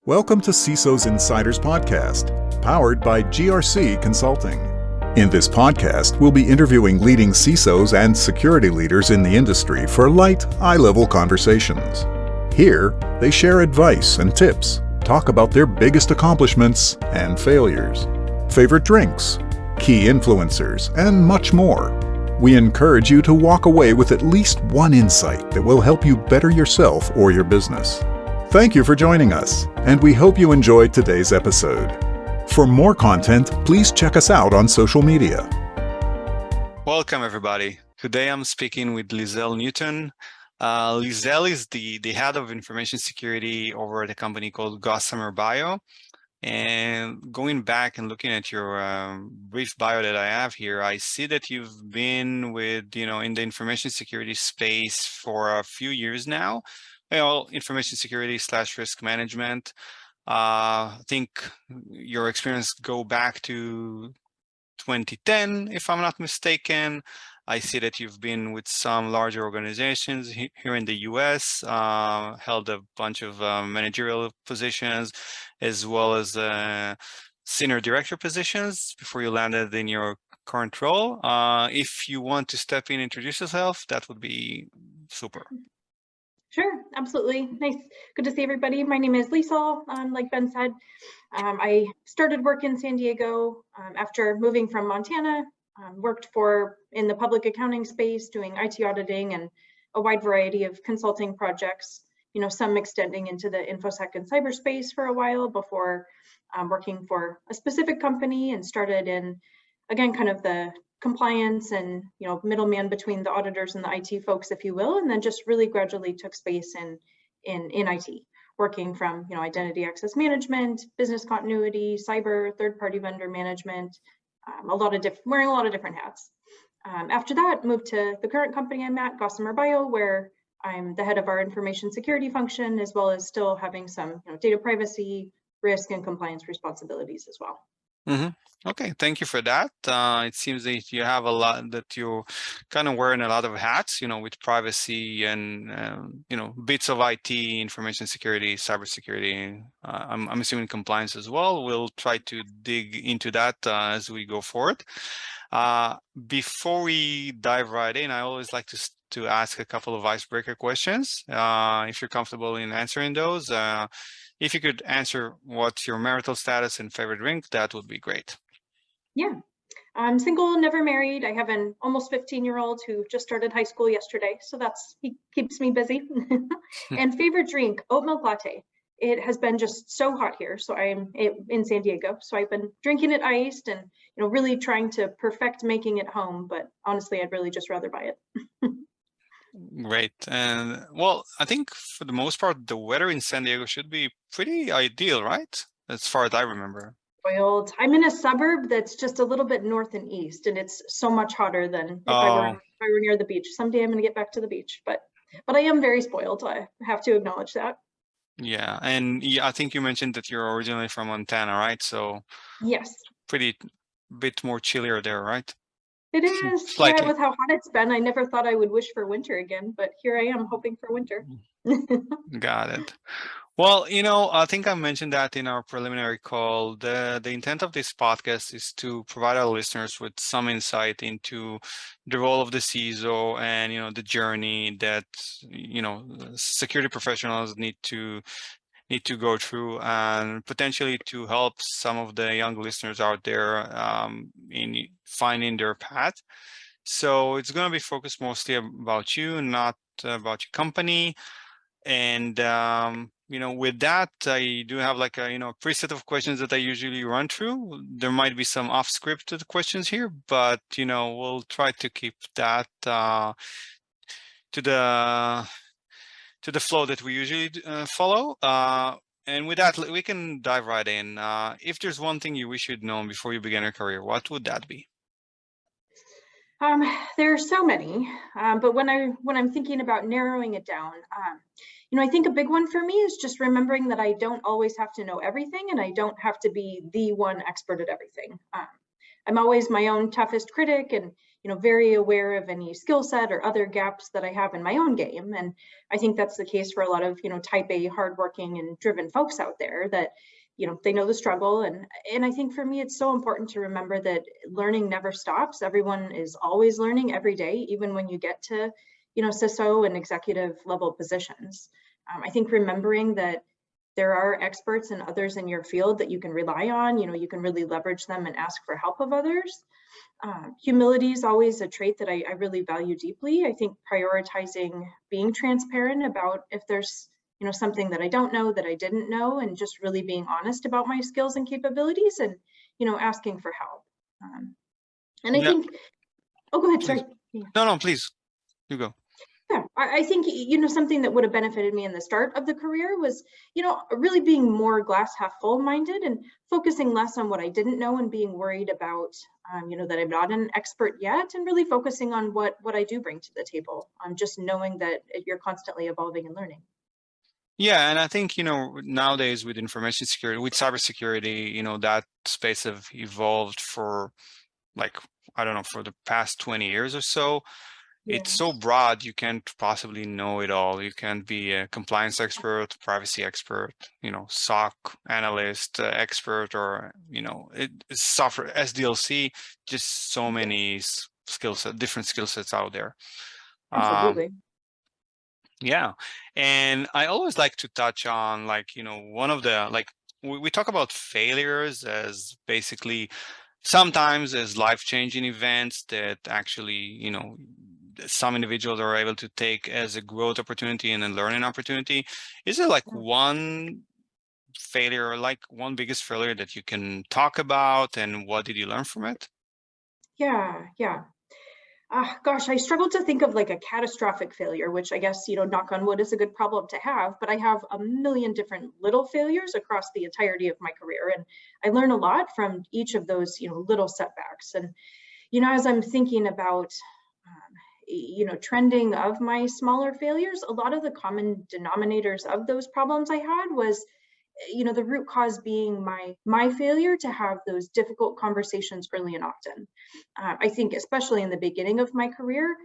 Welcome to CISO's Insiders podcast, powered by GRC Consulting. In this podcast, we'll be interviewing leading CISOs and security leaders in the industry for light, eye-level conversations. Here, they share advice and tips, talk about their biggest accomplishments and failures, favorite drinks, key influencers, and much more. We encourage you to walk away with at least one insight that will help you better yourself or your business. Thank you for joining us, and we hope you enjoyed today's episode. For more content, please check us out on social media. Welcome, everybody. Today I'm speaking with Lisel Newton. Lisel is the head of information security over at a company called Gossamer Bio. And going back and looking at your brief bio that I have here, I see that you've been in the information security space for a few years now. Information security / risk management. I think your experience go back to 2010, if I'm not mistaken. I see that you've been with some larger organizations here in the US, held a bunch of managerial positions, as well as senior director positions before you landed in your current role. If you want to step in and introduce yourself, that would be super. Sure, absolutely. Nice. Good to see everybody. My name is Lisel. Like Ben said, I started work in San Diego after moving from Montana. Worked in the public accounting space, doing IT auditing and a wide variety of consulting projects, some extending into the infosec and cyberspace for a while before working for a specific company, and started in, again, kind of the compliance and middleman between the auditors and the IT folks, if you will, and then just really gradually took space in IT, working from identity access management, business continuity, cyber, third-party vendor management, wearing a lot of different hats. After that, moved to the current company I'm at, Gossamer Bio, where I'm the head of our information security function, as well as still having some data privacy, risk, and compliance responsibilities as well. Mm-hmm. Okay, thank you for that. It seems that you have that you're kind of wearing a lot of hats, with privacy and, bits of IT, information security, cybersecurity. I'm assuming compliance as well. We'll try to dig into that as we go forward. Before we dive right in, I always like to ask a couple of icebreaker questions. If you're comfortable in answering those, if you could answer what's your marital status and favorite drink, that would be great. Yeah, I'm single, never married. I have an almost 15-year-old who just started high school yesterday, so he keeps me busy. And favorite drink, oat milk latte. It has been just so hot here, so I'm in San Diego, so I've been drinking it iced and really trying to perfect making it home, but honestly, I'd really just rather buy it. Great. And well, I think for the most part, the weather in San Diego should be pretty ideal, right? As far as I remember. I'm in a suburb that's just a little bit north and east, and it's so much hotter than if I were near the beach. Someday I'm going to get back to the beach, but I am very spoiled. I have to acknowledge that. Yeah, and I think you mentioned that you're originally from Montana, right? So yes, pretty bit more chillier there, right? It is. Slightly. Yeah, with how hot it's been, I never thought I would wish for winter again, but here I am hoping for winter. Got it. Well, I think I mentioned that in our preliminary call. The intent of this podcast is to provide our listeners with some insight into the role of the CISO and, the journey that, security professionals need to go through, and potentially to help some of the young listeners out there in finding their path. So it's going to be focused mostly about you, not about your company. And with that, I do have like a preset of questions that I usually run through. There might be some off-scripted questions here, but we'll try to keep that to the flow that we usually follow. And with that, we can dive right in. If there's one thing you wish you'd known before you began your career, what would that be? There are so many, but when I'm thinking about narrowing it down, I think a big one for me is just remembering that I don't always have to know everything, and I don't have to be the one expert at everything. I'm always my own toughest critic, and very aware of any skill set or other gaps that I have in my own game. And I think that's the case for a lot of, type A, hardworking and driven folks out there that, they know the struggle. And I think for me, it's so important to remember that learning never stops. Everyone is always learning every day, even when you get to, CISO and executive level positions. I think remembering that there are experts and others in your field that you can rely on, you can really leverage them and ask for help of others. Humility is always a trait that I really value deeply. I think prioritizing being transparent about if there's something that I don't know, that I didn't know, and just really being honest about my skills and capabilities and, asking for help. And I think, oh, go ahead, please. sorry. Yeah. No, please, you go. Yeah, I think, something that would have benefited me in the start of the career was, really being more glass half full minded and focusing less on what I didn't know and being worried about, that I'm not an expert yet, and really focusing on what I do bring to the table. Just knowing that you're constantly evolving and learning. Yeah, and I think, nowadays with information security, with cybersecurity, that space have evolved for I don't know, for the past 20 years or so. It's so broad, you can't possibly know it all. You can't be a compliance expert, privacy expert, SOC analyst, expert, or, software SDLC, just so many different skill sets out there. Absolutely. Yeah. And I always like to touch on one of the, we talk about failures as basically sometimes as life-changing events that actually, some individuals are able to take as a growth opportunity and a learning opportunity. Is there one failure, one biggest failure that you can talk about, and what did you learn from it? Yeah. Gosh, I struggle to think of a catastrophic failure, which I guess, knock on wood is a good problem to have, but I have a million different little failures across the entirety of my career. And I learn a lot from each of those, little setbacks. And, as I'm thinking about, trending of my smaller failures, a lot of the common denominators of those problems I had was, the root cause being my failure to have those difficult conversations early and often. I think especially in the beginning of my career,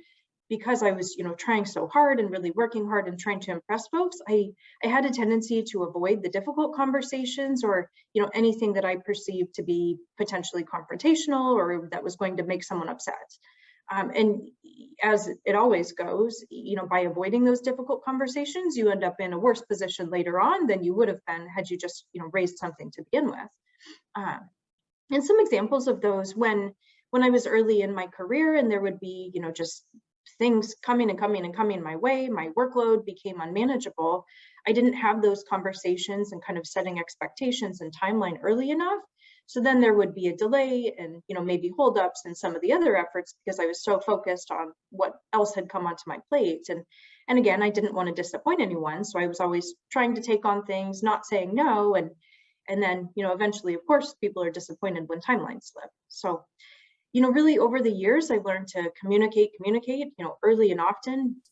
because I was, trying so hard and really working hard and trying to impress folks, I had a tendency to avoid the difficult conversations or, anything that I perceived to be potentially confrontational or that was going to make someone upset. And as it always goes, by avoiding those difficult conversations, you end up in a worse position later on than you would have been had you just, raised something to begin with. And some examples of those when I was early in my career and there would be, just things coming my way, my workload became unmanageable. I didn't have those conversations and kind of setting expectations and timeline early enough. So then there would be a delay and, maybe holdups in some of the other efforts because I was so focused on what else had come onto my plate. And again, I didn't want to disappoint anyone. So I was always trying to take on things, not saying no. And then, eventually, of course, people are disappointed when timelines slip. So, really over the years, I learned to communicate, early and often.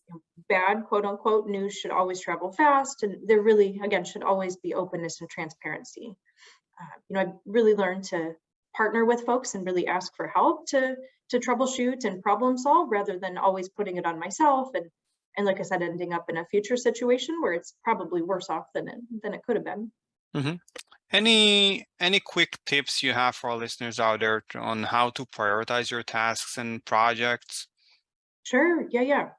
Bad, quote unquote, news should always travel fast. And there really, again, should always be openness and transparency. I really learned to partner with folks and really ask for help to troubleshoot and problem solve rather than always putting it on myself. And like I said, ending up in a future situation where it's probably worse off than it could have been. Mm-hmm. Any quick tips you have for our listeners out there on how to prioritize your tasks and projects? Sure. Yeah.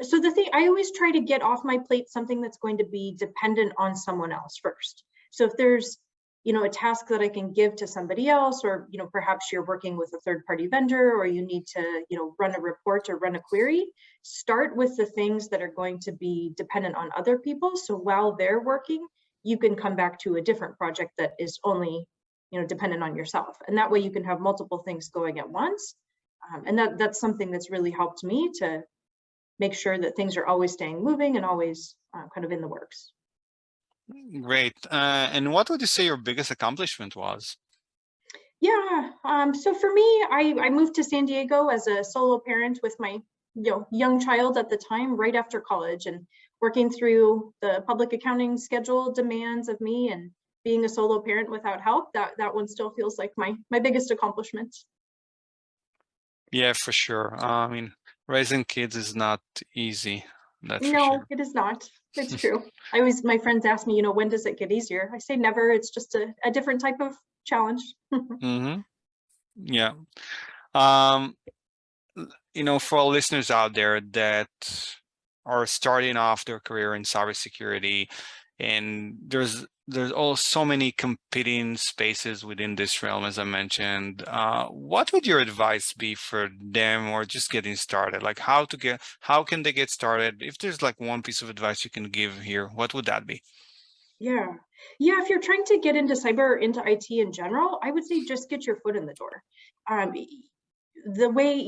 So the thing, I always try to get off my plate something that's going to be dependent on someone else first. So if there's, a task that I can give to somebody else, or, perhaps you're working with a third-party vendor, or you need to, run a report or run a query, start with the things that are going to be dependent on other people. So while they're working, you can come back to a different project that is only, dependent on yourself. And that way you can have multiple things going at once. And that's something that's really helped me to make sure that things are always staying moving and always kind of in the works. Great. And what would you say your biggest accomplishment was? Yeah. So for me, I moved to San Diego as a solo parent with my young child at the time, right after college, and working through the public accounting schedule demands of me and being a solo parent without help. That one still feels like my biggest accomplishment. Yeah, for sure. I mean, raising kids is not easy. That's for No, sure. it is not. It's true. My friends ask me, when does it get easier? I say never. It's just a different type of challenge. Mm-hmm. Yeah. Um, for all listeners out there that are starting off their career in cybersecurity, and there's all so many competing spaces within this realm, as I mentioned. What would your advice be for them, or just getting started? Like how can they get started? If there's like one piece of advice you can give here, what would that be? Yeah. Yeah, if you're trying to get into cyber, into IT in general, I would say just get your foot in the door. Um, the way,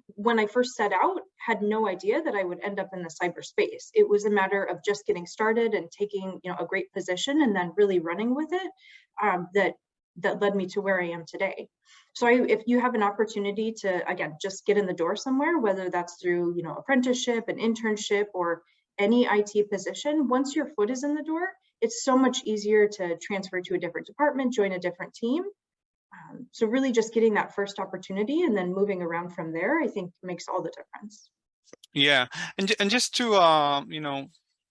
when I first set out, had no idea that I would end up in the cyberspace. It was a matter of just getting started and taking, a great position and then really running with it, that led me to where I am today. So if you have an opportunity to, again, just get in the door somewhere, whether that's through, apprenticeship, an internship, or any IT position, once your foot is in the door, it's so much easier to transfer to a different department, join a different team. So really just getting that first opportunity and then moving around from there, I think makes all the difference. Yeah, and just to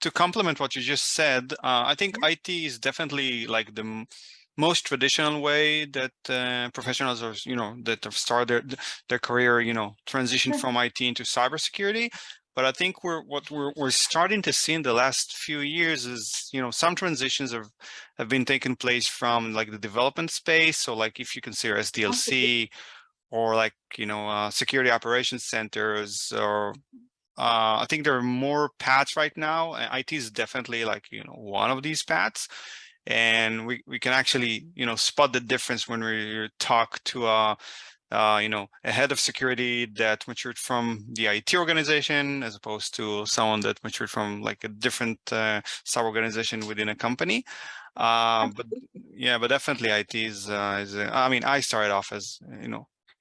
to complement what you just said, I think Yeah. IT is definitely like the most traditional way that professionals or that have started their career, transition Sure. from IT into cybersecurity. But I think we're starting to see in the last few years is some transitions have been taking place from like the development space. So like if you consider Absolutely. SDLC or like security operations centers or I think there are more paths right now. IT is definitely like, one of these paths. And we can actually, spot the difference when we talk to a head of security that matured from the IT organization as opposed to someone that matured from like a different sub-organization within a company. But Absolutely. yeah, but definitely IT I mean, I started off as,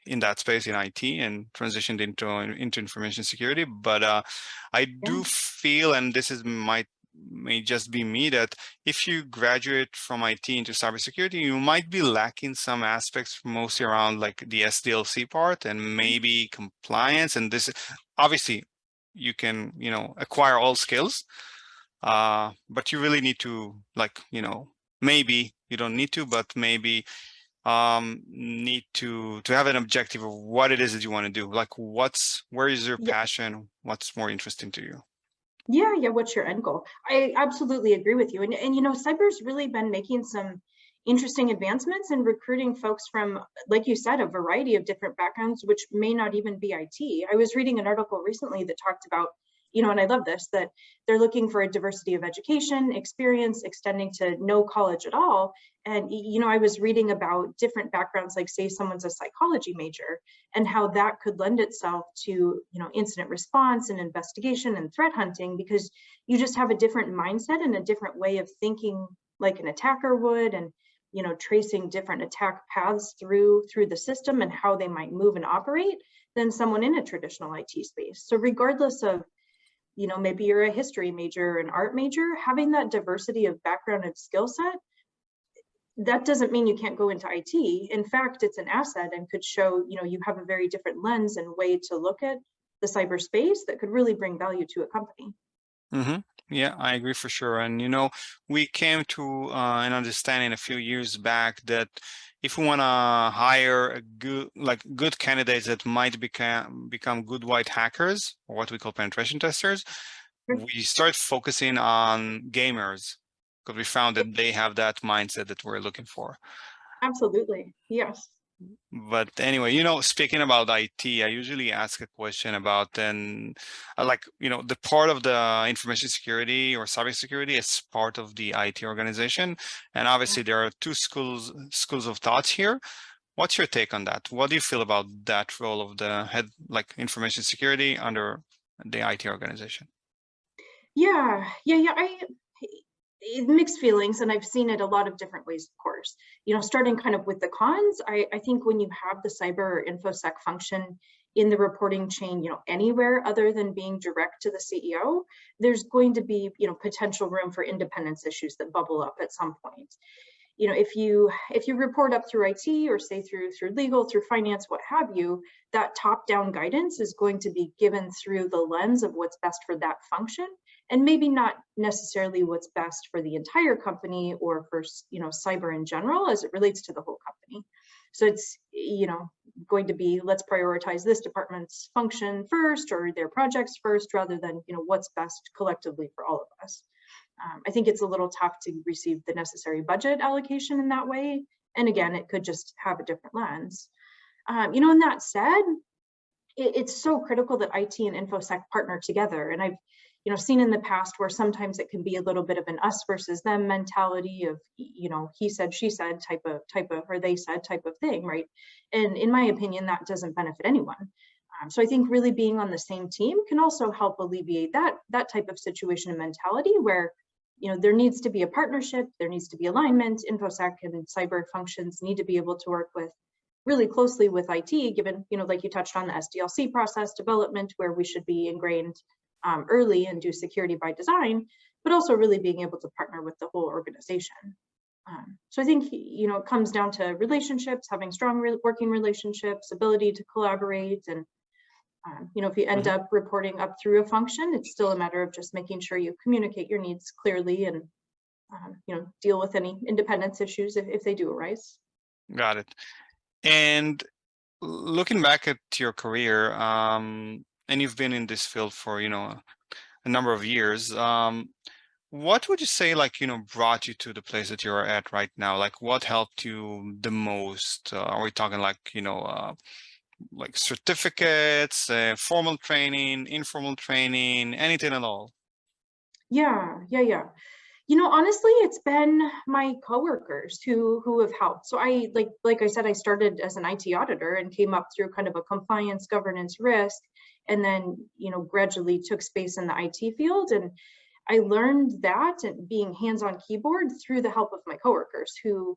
in that space in IT and transitioned into information security. But I Yeah. do feel, and this is may just be me, that if you graduate from IT into cybersecurity, you might be lacking some aspects, mostly around like the SDLC part and maybe compliance. And this, obviously, you can acquire all skills, but you really need to like maybe you don't need to, but maybe need to have an objective of what it is that you want to do. Like where is your Yeah. passion? What's more interesting to you? Yeah, yeah. What's your end goal? I absolutely agree with you. And cyber's really been making some interesting advancements in recruiting folks from, like you said, a variety of different backgrounds, which may not even be IT. I was reading an article recently that talked about, and I love this, that they're looking for a diversity of education, experience, extending to no college at all. And, I was reading about different backgrounds, like say someone's a psychology major, and how that could lend itself to incident response and investigation and threat hunting, because you just have a different mindset and a different way of thinking like an attacker would, and tracing different attack paths through the system and how they might move and operate than someone in a traditional IT space. So regardless of maybe you're a history major or an art major, having that diversity of background and skill set, that doesn't mean you can't go into IT. In fact, it's an asset and could show, you have a very different lens and way to look at the cyberspace that could really bring value to a company. Mm-hmm. Yeah, I agree for sure. And we came to an understanding a few years back that if we want to hire a good candidates that might become good white hackers, or what we call penetration testers, Sure. we start focusing on gamers because we found that they have that mindset that we're looking for. Absolutely. Yes. But anyway, speaking about IT, I usually ask a question about then, like, the part of the information security or cybersecurity is part of the IT organization. And Yeah. obviously there are two schools of thoughts here. What's your take on that? What do you feel about that role of the head, like information security under the IT organization? Yeah. Yeah. Yeah. Mixed feelings, and I've seen it a lot of different ways, of course. Starting kind of with the cons, I think when you have the cyber or infosec function in the reporting chain, anywhere other than being direct to the CEO, there's going to be, potential room for independence issues that bubble up at some point. you know, if you report up through IT or say through legal, through finance, what have you, that top-down guidance is going to be given through the lens of what's best for that function, and maybe not necessarily what's best for the entire company or for, you know, cyber in general as it relates to the whole company. So it's, you know, going to be, let's prioritize this department's function first or their projects first, rather than, you know, what's best collectively for all of us. I think it's a little tough to receive the necessary budget allocation in that way. And again, it could just have a different lens. You know, and that said, it's so critical that IT and InfoSec partner together. And I've, you know, seen in the past where sometimes it can be a little bit of an us versus them mentality of, you know, he said, she said type of, or they said type of thing, right? And in my opinion, that doesn't benefit anyone. So I think really being on the same team can also help alleviate that type of situation and mentality where, you know, there needs to be a partnership, there needs to be alignment. InfoSec and cyber functions need to be able to work with really closely with IT, given, you know, like you touched on the SDLC process development, where we should be ingrained early and do security by design, but also really being able to partner with the whole organization. So I think, you know, it comes down to relationships, having strong working relationships, ability to collaborate, and you know, if you end up reporting up through a function, it's still a matter of just making sure you communicate your needs clearly and, you know, deal with any independence issues if they do arise. Got it. And looking back at your career, and you've been in this field for, you know, a number of years, what would you say, like, you know, brought you to the place that you're at right now? Like, what helped you the most? Are we talking like, you know, like certificates, formal training, informal training, anything at all? Yeah. You know, honestly, it's been my coworkers who have helped. So I, like I said, I started as an IT auditor and came up through kind of a compliance, governance, risk, and then, you know, gradually took space in the IT field. And I learned that and being hands-on keyboard through the help of my coworkers who,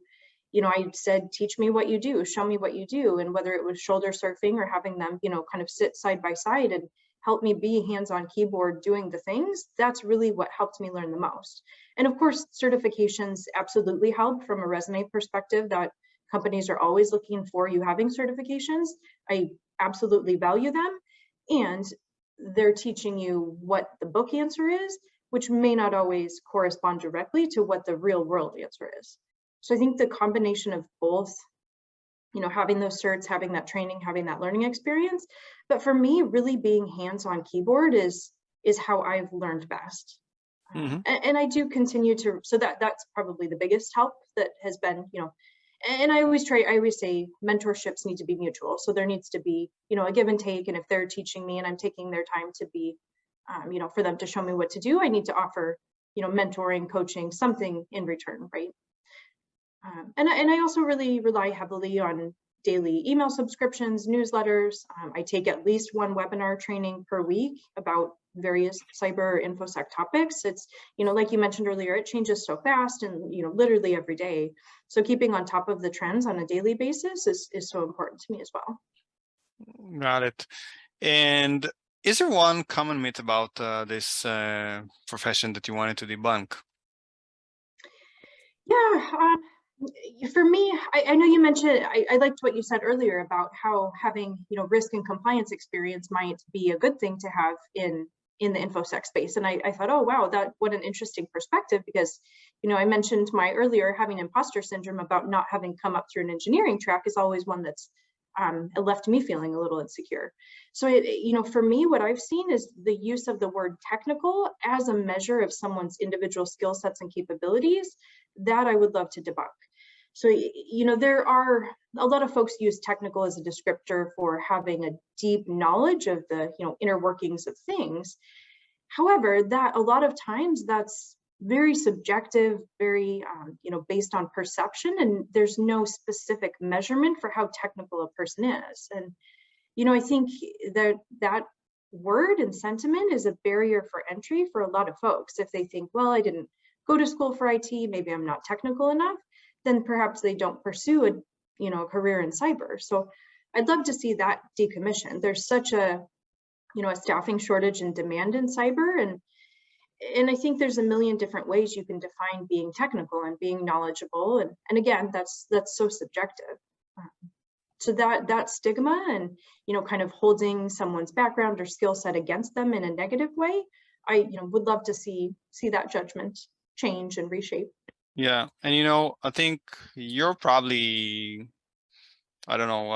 you know, I said, teach me what you do, show me what you do. And whether it was shoulder surfing or having them, you know, kind of sit side by side and help me be hands-on keyboard doing the things, that's really what helped me learn the most. And of course, certifications absolutely help from a resume perspective, that companies are always looking for you having certifications. I absolutely value them. And they're teaching you what the book answer is, which may not always correspond directly to what the real world answer is. So I think the combination of both, you know, having those certs, having that training, having that learning experience, but for me, really being hands-on keyboard is how I've learned best. And I do continue to, so that's probably the biggest help that has been, you know, and I always say mentorships need to be mutual. So there needs to be, you know, a give and take. And if they're teaching me and I'm taking their time to be, you know, for them to show me what to do, I need to offer, you know, mentoring, coaching, something in return, right? And I also really rely heavily on daily email subscriptions, newsletters. I take at least one webinar training per week about various cyber infosec topics. It's, you know, like you mentioned earlier, it changes so fast and, you know, literally every day. So keeping on top of the trends on a daily basis is so important to me as well. Got it. And is there one common myth about this profession that you wanted to debunk? Yeah, for me, I know you mentioned, I liked what you said earlier about how having, you know, risk and compliance experience might be a good thing to have in the infosec space. And I thought, oh, wow, what an interesting perspective, because, you know, I mentioned my earlier having imposter syndrome about not having come up through an engineering track is always one that's left me feeling a little insecure. So, you know, for me, what I've seen is the use of the word technical as a measure of someone's individual skill sets and capabilities that I would love to debunk. So, you know, there are a lot of folks use technical as a descriptor for having a deep knowledge of the, you know, inner workings of things. However, that a lot of times that's very subjective, very, you know, based on perception, and there's no specific measurement for how technical a person is. And, you know, I think that word and sentiment is a barrier for entry for a lot of folks. If they think, well, I didn't go to school for IT, maybe I'm not technical enough, then perhaps they don't pursue a, you know, a career in cyber. So I'd love to see that decommissioned. There's such a, you know, a staffing shortage and demand in cyber, and and I think there's a million different ways you can define being technical and being knowledgeable. And again, that's so subjective. So that stigma and, kind of holding someone's background or skill set against them in a negative way, I, would love to see that judgment change and reshape. Yeah, and I think you're probably, I don't know,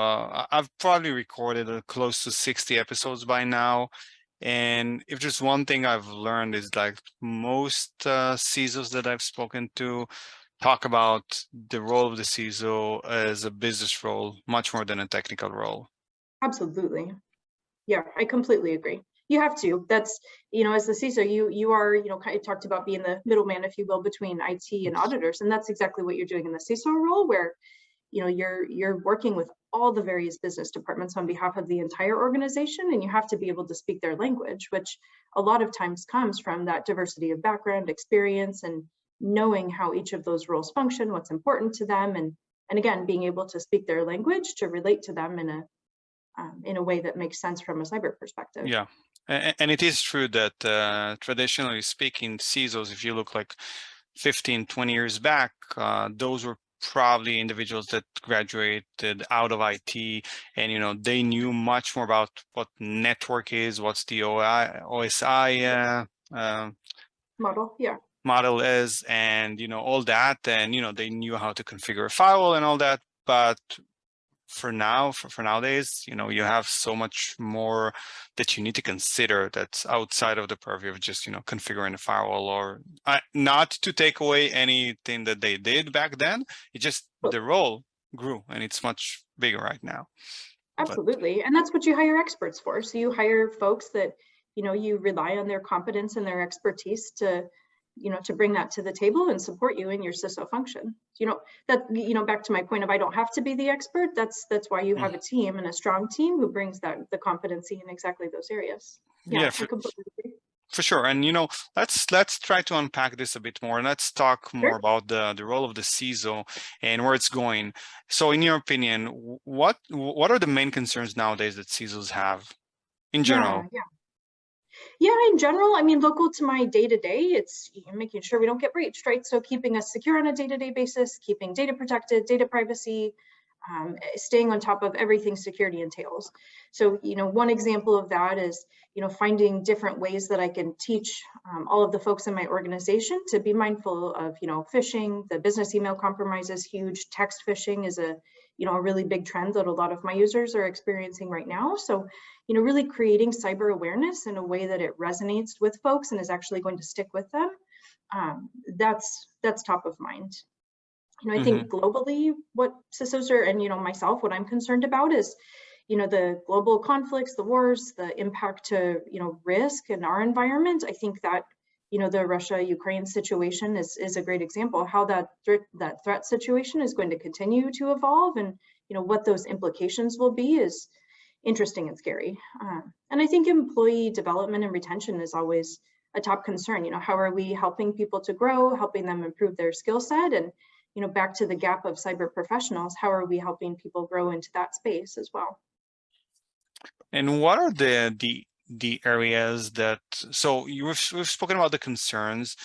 I've probably recorded close to 60 episodes by now. And if there's one thing I've learned is like most CISOs that I've spoken to talk about the role of the CISO as a business role, much more than a technical role. Absolutely. Yeah, I completely agree. You have to. That's, as the CISO, you are, kind of talked about being the middleman, if you will, between IT and auditors. And that's exactly what you're doing in the CISO role, where, you're working with all the various business departments on behalf of the entire organization, and you have to be able to speak their language, which a lot of times comes from that diversity of background, experience, and knowing how each of those roles function, what's important to them, and again, being able to speak their language to relate to them in a way that makes sense from a cyber perspective. Yeah, and it is true that traditionally speaking, CISOs, if you look like 15, 20 years back, those were probably individuals that graduated out of IT, and they knew much more about what network is, what's the OSI Model, yeah. model is, and all that, and they knew how to configure a firewall and all that. But for now, for nowadays, you have so much more that you need to consider that's outside of the purview of just configuring a firewall, or not to take away anything that they did back then. It just the role grew and it's much bigger right now. Absolutely. And that's what you hire experts for. So you hire folks that you rely on their competence and their expertise to bring that to the table and support you in your CISO function. Back to my point of, I don't have to be the expert. That's why you have a team, and a strong team who brings the competency in exactly those areas. Yeah, I completely agree. For sure. And let's try to unpack this a bit more, and let's talk more about the role of the CISO and where it's going. So in your opinion, what are the main concerns nowadays that CISOs have in general? Yeah, in general, I mean, local to my day-to-day, it's making sure we don't get breached, right? So keeping us secure on a day-to-day basis, keeping data protected, data privacy, staying on top of everything security entails. So, one example of that is, finding different ways that I can teach all of the folks in my organization to be mindful of, phishing. The business email compromise is huge. Text phishing is a really big trend that a lot of my users are experiencing right now. So, really creating cyber awareness in a way that it resonates with folks and is actually going to stick with them. That's top of mind. I think globally, what CISOs are, and myself, what I'm concerned about is, the global conflicts, the wars, the impact to risk in our environment. I think that the Russia-Ukraine situation is a great example of how that threat situation is going to continue to evolve, and what those implications will be is interesting and scary. And I think employee development and retention is always a top concern. How are we helping people to grow, helping them improve their skill set, and back to the gap of cyber professionals, how are we helping people grow into that space as well? And what are the areas that, so we've spoken about the concerns.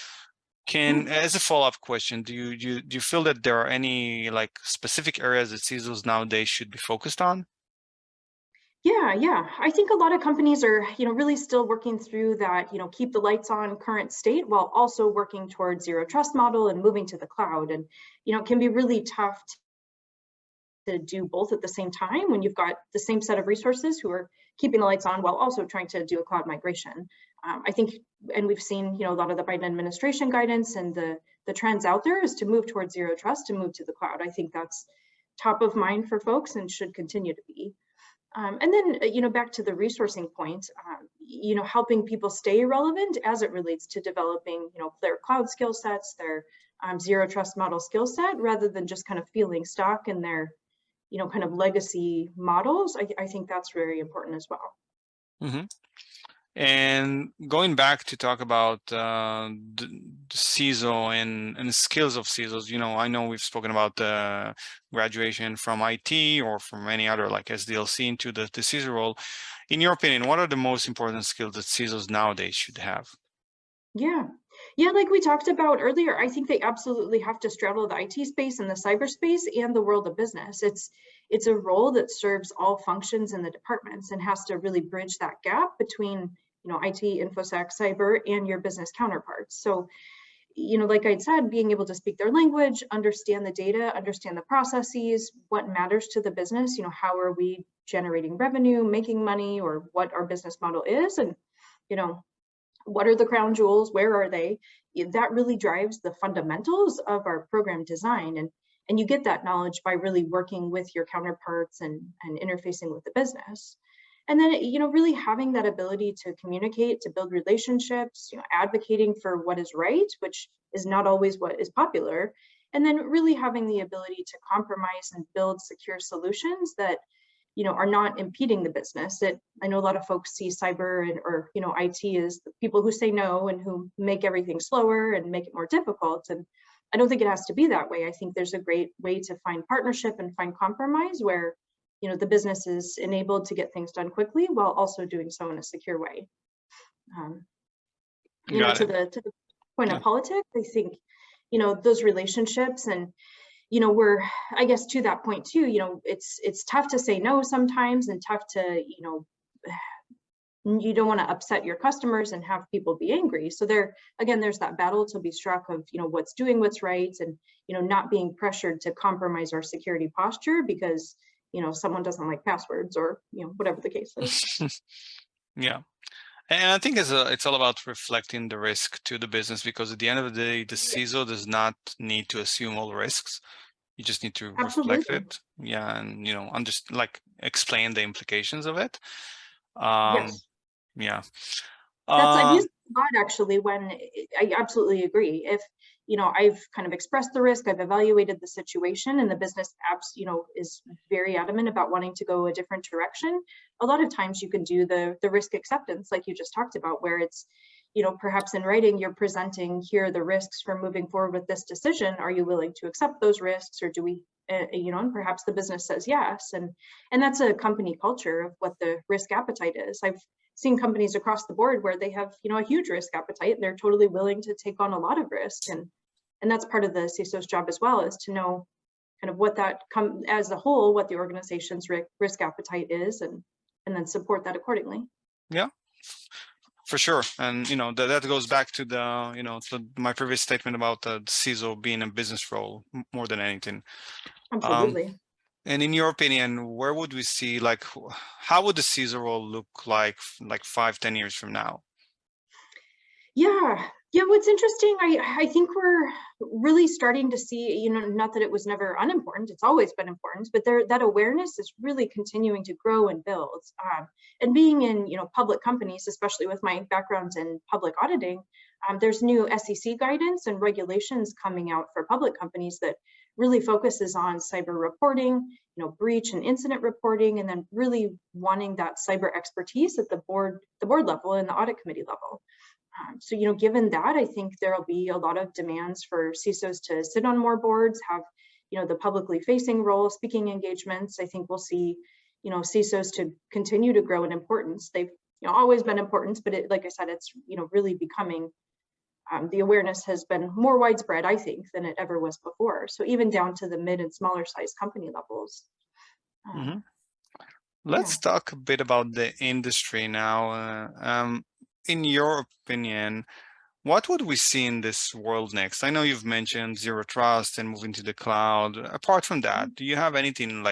As a follow-up question, do you feel that there are any like specific areas that CISOs nowadays should be focused on? Yeah. I think a lot of companies are, really still working through that, keep the lights on current state while also working towards zero trust model and moving to the cloud. And, it can be really tough to do both at the same time when you've got the same set of resources who are keeping the lights on while also trying to do a cloud migration. I think, and we've seen, a lot of the Biden administration guidance and the trends out there is to move towards zero trust and move to the cloud. I think that's top of mind for folks and should continue to be. And then, back to the resourcing point, helping people stay relevant as it relates to developing, their cloud skill sets, their zero trust model skill set, rather than just kind of feeling stuck in their, kind of legacy models. I think that's very important as well. And going back to talk about the CISO and skills of CISOs, I know we've spoken about the graduation from IT or from any other like SDLC into the CISO role. In your opinion, what are the most important skills that CISOs nowadays should have? Yeah. Yeah, like we talked about earlier, I think they absolutely have to straddle the IT space and the cyberspace and the world of business. It's a role that serves all functions in the departments and has to really bridge that gap between, IT, infosec, cyber, and your business counterparts. So, like I'd said, being able to speak their language, understand the data, understand the processes, what matters to the business, how are we generating revenue, making money, or what our business model is, and, what are the crown jewels, where are they? That really drives the fundamentals of our program design. And you get that knowledge by really working with your counterparts and interfacing with the business. And then, really having that ability to communicate, to build relationships, advocating for what is right, which is not always what is popular. And then really having the ability to compromise and build secure solutions that are not impeding the business. I know a lot of folks see cyber or IT as the people who say no and who make everything slower and make it more difficult. And I don't think it has to be that way. I think there's a great way to find partnership and find compromise where, the business is enabled to get things done quickly while also doing so in a secure way. To the point of politics, I think, those relationships and we're, I guess, to that point too, it's tough to say no sometimes and tough to, you don't want to upset your customers and have people be angry. So there's that battle to be struck of, what's right and, not being pressured to compromise our security posture because, someone doesn't like passwords or, whatever the case is. Yeah. And I think it's all about reflecting the risk to the business, because at the end of the day, the CISO does not need to assume all risks. You just need to reflect it. Yeah. And, explain the implications of it. Yes. Yeah. I've used a lot actually when I absolutely agree. If, I've kind of expressed the risk, I've evaluated the situation and the business is very adamant about wanting to go a different direction. A lot of times you can do the risk acceptance like you just talked about, where it's, perhaps in writing, you're presenting, here are the risks for moving forward with this decision. Are you willing to accept those risks, or do we, and perhaps the business says yes. And that's a company culture of what the risk appetite is. I've seen companies across the board where they have, a huge risk appetite. They're totally willing to take on a lot of risk. And that's part of the CISO's job as well, is to know kind of what that as a whole, what the organization's risk appetite is, and then support that accordingly. Yeah, for sure. And, that goes back to to my previous statement about the CISO being a business role more than anything. Absolutely. And in your opinion, where would we see, how would the CISO role look like 5-10 years from now? Yeah, what's interesting, I think we're really starting to see, not that it was never unimportant, it's always been important, but that awareness is really continuing to grow and build. And being in, public companies, especially with my background in public auditing, there's new SEC guidance and regulations coming out for public companies that really focuses on cyber reporting, breach and incident reporting, and then really wanting that cyber expertise at the board level and the audit committee level. So, given that, I think there'll be a lot of demands for CISOs to sit on more boards, have, the publicly facing role, speaking engagements. I think we'll see, CISOs to continue to grow in importance. They've, always been important, but like I said, it's, really becoming, the awareness has been more widespread, I think, than it ever was before. So even down to the mid and smaller size company levels. Let's talk a bit about the industry now. In your opinion, what would we see in this world next? I know you've mentioned zero trust and moving to the cloud. Apart from that, do you have anything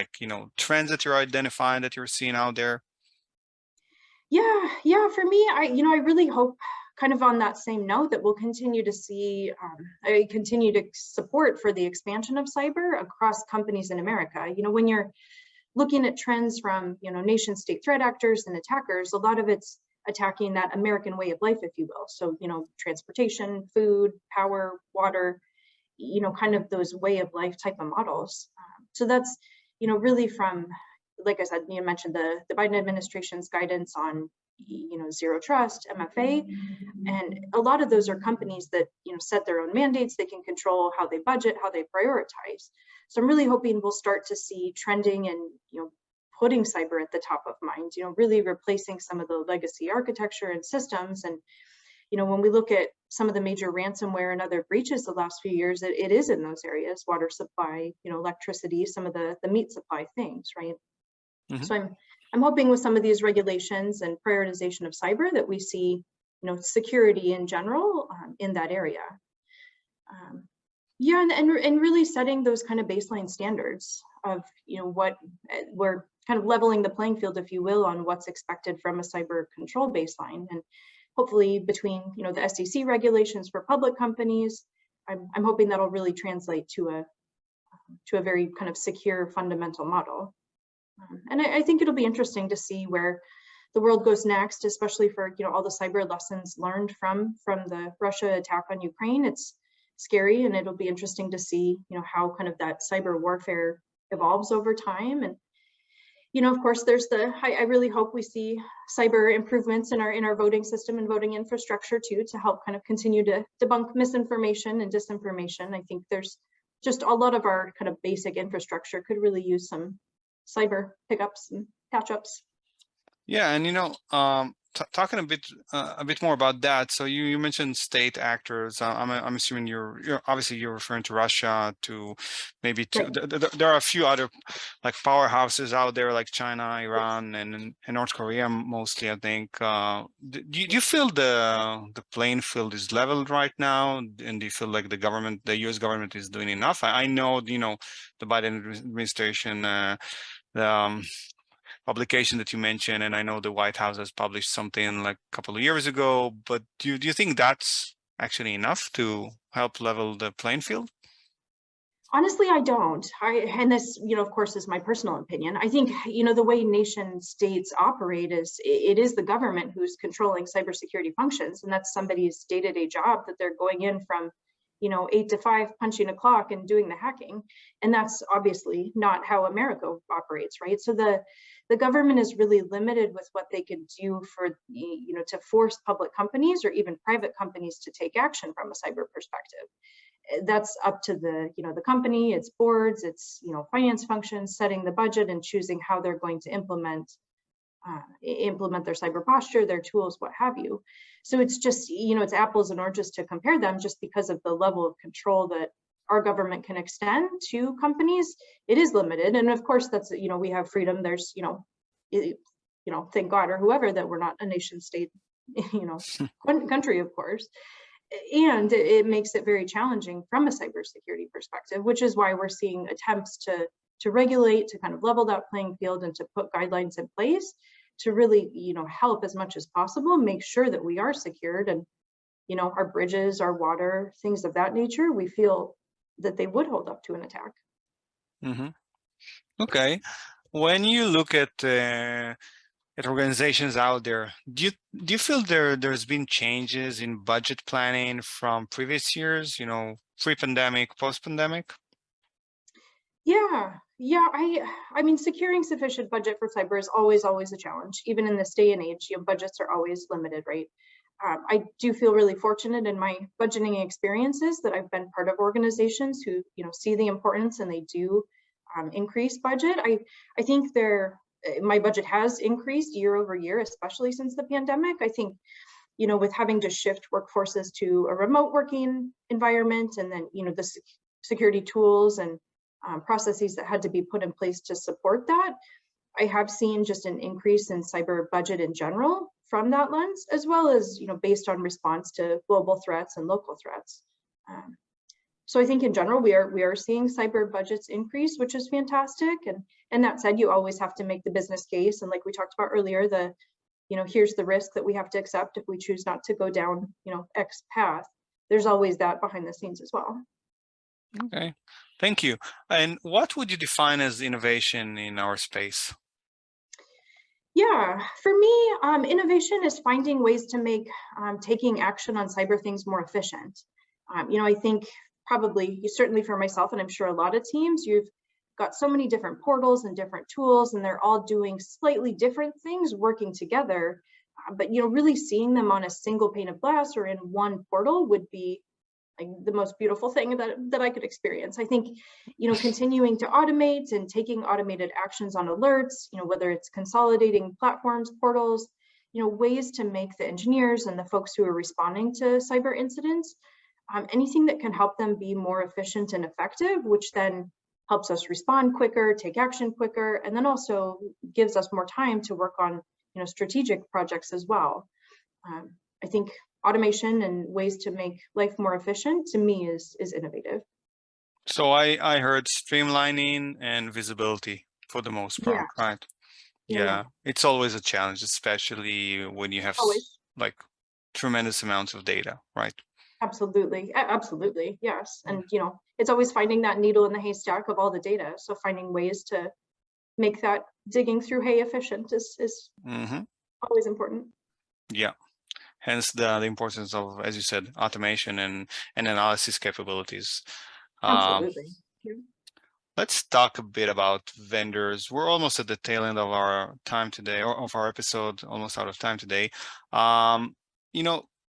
trends that you're identifying that you're seeing out there? Yeah. For me, I really hope, kind of on that same note, that we'll continue to see continued support for the expansion of cyber across companies in America. When you're looking at trends from, nation state threat actors and attackers, a lot of it's attacking that American way of life, if you will. So, transportation, food, power, water, kind of those way of life type of models. So that's, really from, like I said, you mentioned the Biden administration's guidance on, zero trust, MFA, and a lot of those are companies that, set their own mandates. They can control how they budget, how they prioritize. So I'm really hoping we'll start to see trending and, putting cyber at the top of mind, really replacing some of the legacy architecture and systems and, when we look at some of the major ransomware and other breaches the last few years, it is in those areas: water supply, electricity, some of the meat supply things, right? Mhm. So I'm hoping with some of these regulations and prioritization of cyber that we see, security in general in that area. Yeah, and really setting those kind of baseline standards of, what we're kind of leveling the playing field, if you will, on what's expected from a cyber control baseline. And hopefully between, the SEC regulations for public companies, I'm hoping that'll really translate to a very kind of secure fundamental model. And I think it'll be interesting to see where the world goes next, especially for, all the cyber lessons learned from the Russia attack on Ukraine. It's scary, and it'll be interesting to see, how kind of that cyber warfare evolves over time. And, of course, there's I really hope we see cyber improvements in our voting system and voting infrastructure too, to help kind of continue to debunk misinformation and disinformation. I think there's just a lot of our kind of basic infrastructure could really use some cyber pickups and patch-ups. Yeah, and talking a bit more about that. So you mentioned state actors. I'm assuming you're obviously referring to Russia, to maybe to Right. there are a few other like powerhouses out there like China, Iran, and North Korea mostly, I think. Do you feel the playing field is leveled right now, and do you feel like the U.S. government is doing enough? I know the Biden administration. The publication that you mentioned, and I know the White House has published something like a couple of years ago, but do you think that's actually enough to help level the playing field? Honestly, I don't. And this, of course, is my personal opinion. I think, the way nation states operate is it is the government who's controlling cybersecurity functions, and that's somebody's day-to-day job that they're going in from 8 to 5, punching a clock and doing the hacking. And that's obviously not how America operates, right? So the government is really limited with what they could do for, to force public companies or even private companies to take action from a cyber perspective. That's up to the company, its boards, its, finance functions, setting the budget and choosing how they're going to implement their cyber posture, their tools, what have you. So it's just, it's apples and oranges to compare them, just because of the level of control that our government can extend to companies. It is limited. And of course, that's, we have freedom. There's, thank God or whoever that we're not a nation state, country, of course. And it makes it very challenging from a cybersecurity perspective, which is why we're seeing attempts to regulate, to kind of level that playing field and to put guidelines in place to really, help as much as possible, make sure that we are secured, and, our bridges, our water, things of that nature, we feel that they would hold up to an attack. Mm-hmm. Okay. When you look at organizations out there, do you feel there's been changes in budget planning from previous years, pre-pandemic, post-pandemic? Yeah. I mean, securing sufficient budget for cyber is always a challenge. Even in this day and age, budgets are always limited, right? I do feel really fortunate in my budgeting experiences that I've been part of organizations who, see the importance, and they do increase budget. I think my budget has increased year over year, especially since the pandemic. I think, with having to shift workforces to a remote working environment, and then, the security tools and processes that had to be put in place to support that, I have seen just an increase in cyber budget in general from that lens, as well as, based on response to global threats and local threats. So I think in general, we are seeing cyber budgets increase, which is fantastic. And that said, you always have to make the business case. And like we talked about earlier, here's the risk that we have to accept if we choose not to go down, X path. There's always that behind the scenes as well. Okay, thank you. And what would you define as innovation in our space? Yeah, for me, innovation is finding ways to make taking action on cyber things more efficient. I think probably, certainly for myself, and I'm sure a lot of teams, you've got so many different portals and different tools, and they're all doing slightly different things working together. But, really seeing them on a single pane of glass or in one portal would be like the most beautiful thing that I could experience. I think, continuing to automate and taking automated actions on alerts, whether it's consolidating platforms, portals, ways to make the engineers and the folks who are responding to cyber incidents, anything that can help them be more efficient and effective, which then helps us respond quicker, take action quicker, and then also gives us more time to work on strategic projects as well. I think automation and ways to make life more efficient, to me, is innovative. So I heard streamlining and visibility for the most part, right? Yeah, it's always a challenge, especially when you have like tremendous amounts of data, right? Absolutely, absolutely, yes. And it's always finding that needle in the haystack of all the data. So finding ways to make that digging through hay efficient is always important. Yeah, hence the importance of, as you said, automation and analysis capabilities. Absolutely. Let's talk a bit about vendors. We're almost at the tail end of our time today, or of our episode, almost out of time today.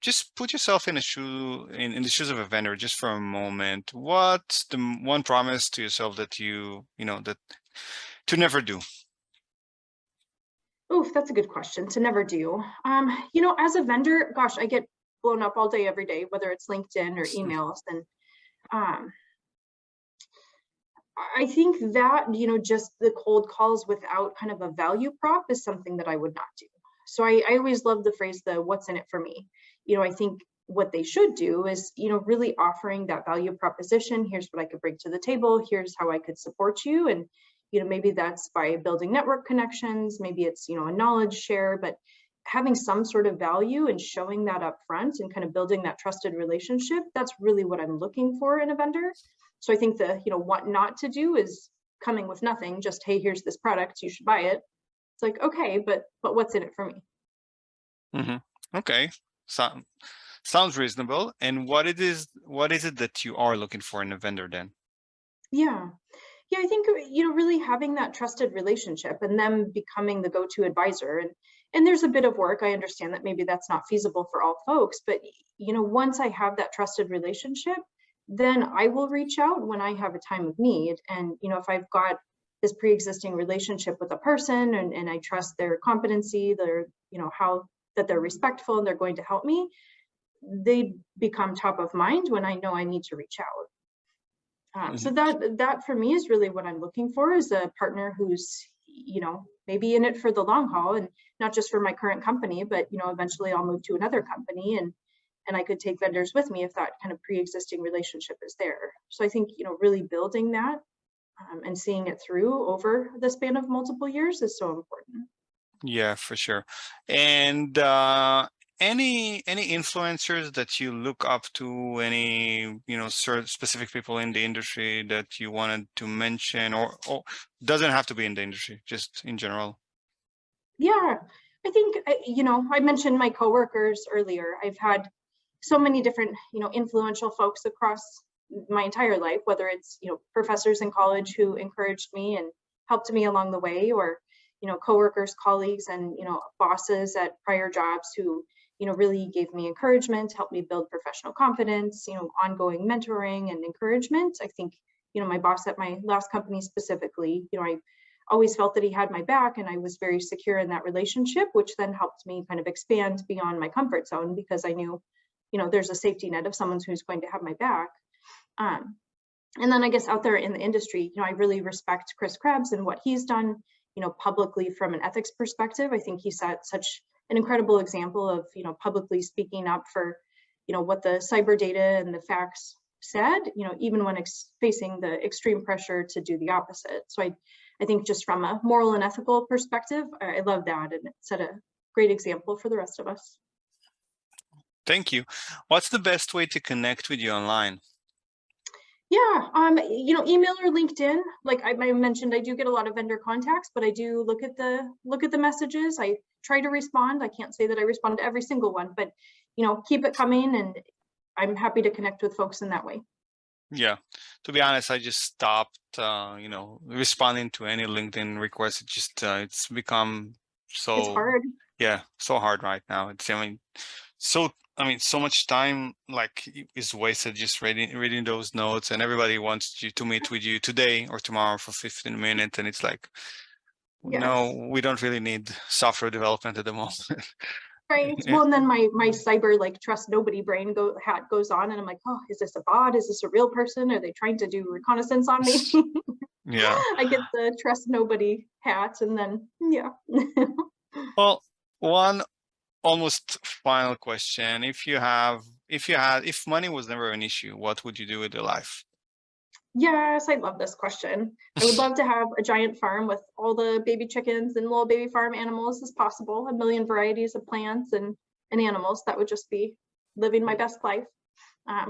Just put yourself in the shoes of a vendor just for a moment. What's the one promise to yourself that that to never do? Oof, that's a good question. To never do. As a vendor, gosh, I get blown up all day, every day, whether it's LinkedIn or emails. And I think that, just the cold calls without kind of a value prop is something that I would not do. So I always love the phrase, the what's in it for me. I think what they should do is, really offering that value proposition. Here's what I could bring to the table. Here's how I could support you. And, maybe that's by building network connections. Maybe it's, a knowledge share, but having some sort of value and showing that up front and kind of building that trusted relationship. That's really what I'm looking for in a vendor. So I think the, what not to do is coming with nothing, just, hey, here's this product, you should buy it. It's like, okay, but what's in it for me? Okay, sounds reasonable. And what is it that you are looking for in a vendor then? Yeah, I think, really having that trusted relationship and them becoming the go-to advisor. And there's a bit of work. I understand that maybe that's not feasible for all folks, but, once I have that trusted relationship, then I will reach out when I have a time of need. And, if I've got this pre-existing relationship with a person and I trust their competency, their, how that they're respectful and they're going to help me, they become top of mind when I know I need to reach out. So that for me is really what I'm looking for, is a partner who's, maybe in it for the long haul, and not just for my current company, but, eventually I'll move to another company and I could take vendors with me if that kind of pre-existing relationship is there. So I think, really building that and seeing it through over the span of multiple years is so important. Yeah, for sure. And any influencers that you look up to, any certain specific people in the industry that you wanted to mention, or doesn't have to be in the industry, just in general? Yeah, I think I mentioned my coworkers earlier. I've had so many different influential folks across my entire life, whether it's professors in college who encouraged me and helped me along the way, or coworkers, colleagues, and bosses at prior jobs who really gave me encouragement, helped me build professional confidence, ongoing mentoring and encouragement. I think my boss at my last company specifically, I always felt that he had my back, and I was very secure in that relationship, which then helped me kind of expand beyond my comfort zone, because I knew there's a safety net of someone who's going to have my back. And then I guess out there in the industry, I really respect Chris Krebs and what he's done, publicly from an ethics perspective. I think he set such an incredible example of, publicly speaking up for, what the cyber data and the facts said, even when facing the extreme pressure to do the opposite. So I think just from a moral and ethical perspective, I love that, and it set a great example for the rest of us. Thank you. What's the best way to connect with you online? Yeah, email or LinkedIn. Like I mentioned, I do get a lot of vendor contacts, but I do look at the messages. I try to respond. I can't say that I respond to every single one, but keep it coming, and I'm happy to connect with folks in that way. Yeah, to be honest, I just stopped, responding to any LinkedIn requests. It just it's become so, it's hard. Yeah, so hard right now. So much time is wasted just reading those notes, and everybody wants you to meet with you today or tomorrow for 15 minutes, and it's like, Yes. No, we don't really need software development at the moment. Right. Yeah. Well, and then my cyber like trust nobody brain hat goes on, and I'm like, oh, is this a bot? Is this a real person? Are they trying to do reconnaissance on me? Yeah. I get the trust nobody hat, and then yeah. Well, one almost final question. If money was never an issue, what would you do with your life? Yes, I love this question. I would love to have a giant farm with all the baby chickens and little baby farm animals as possible, a million varieties of plants and animals. That would just be living my best life.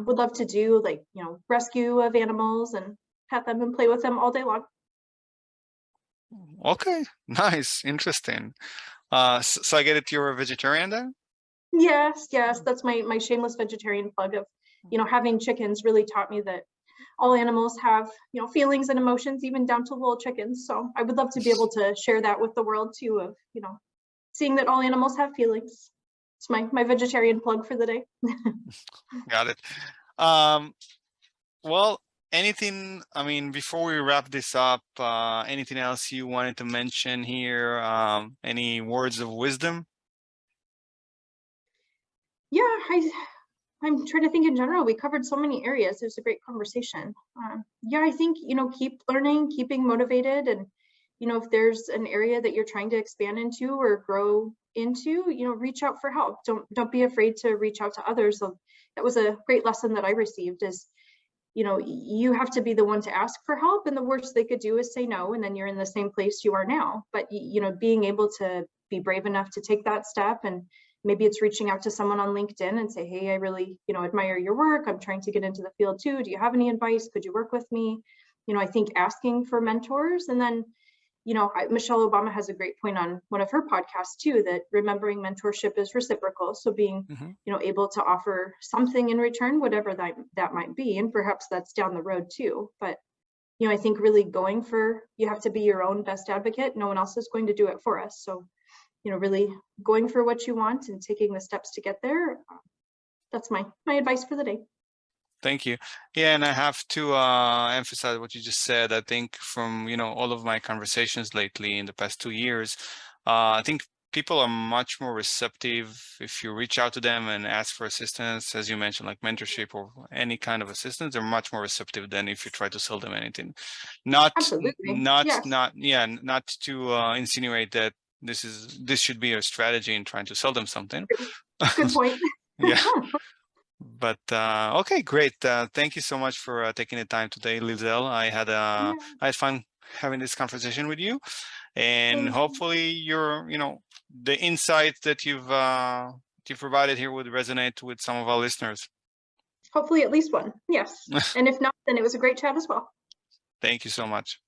Would love to do like, rescue of animals and pet them and play with them all day long. Okay, nice, interesting. So I get it, you're a vegetarian then? Yes, that's my shameless vegetarian plug of, having chickens really taught me that all animals have, feelings and emotions, even down to little chickens. So I would love to be able to share that with the world too, of, seeing that all animals have feelings. It's my vegetarian plug for the day. Got it. Well, anything, I mean, before we wrap this up, anything else you wanted to mention here? Any words of wisdom? Yeah, I'm trying to think in general. We covered so many areas. It was a great conversation. Yeah, I think, keep learning, keeping motivated. And, if there's an area that you're trying to expand into or grow into, reach out for help. Don't be afraid to reach out to others. So that was a great lesson that I received is, you have to be the one to ask for help. And the worst they could do is say no. And then you're in the same place you are now. But, being able to be brave enough to take that step, and maybe it's reaching out to someone on LinkedIn and say, hey, I really, admire your work. I'm trying to get into the field too. Do you have any advice? Could you work with me? I think asking for mentors. And then, Michelle Obama has a great point on one of her podcasts too, that remembering mentorship is reciprocal. So being, able to offer something in return, whatever that might be. And perhaps that's down the road too. But, I think really going for, you have to be your own best advocate. No one else is going to do it for us. So really going for what you want and taking the steps to get there. That's my advice for the day. Thank you. Yeah, and I have to emphasize what you just said. I think from, all of my conversations lately in the past 2 years, I think people are much more receptive if you reach out to them and ask for assistance, as you mentioned, like mentorship or any kind of assistance. They're much more receptive than if you try to sell them anything. Absolutely. Yes. Not to insinuate that this should be a strategy in trying to sell them something. Good point. Yeah. But okay, great. Thank you so much for taking the time today, Lisel. I had fun having this conversation with you, and hopefully the insights that you've provided here would resonate with some of our listeners. Hopefully at least one. Yes. And if not, then it was a great chat as well. Thank you so much.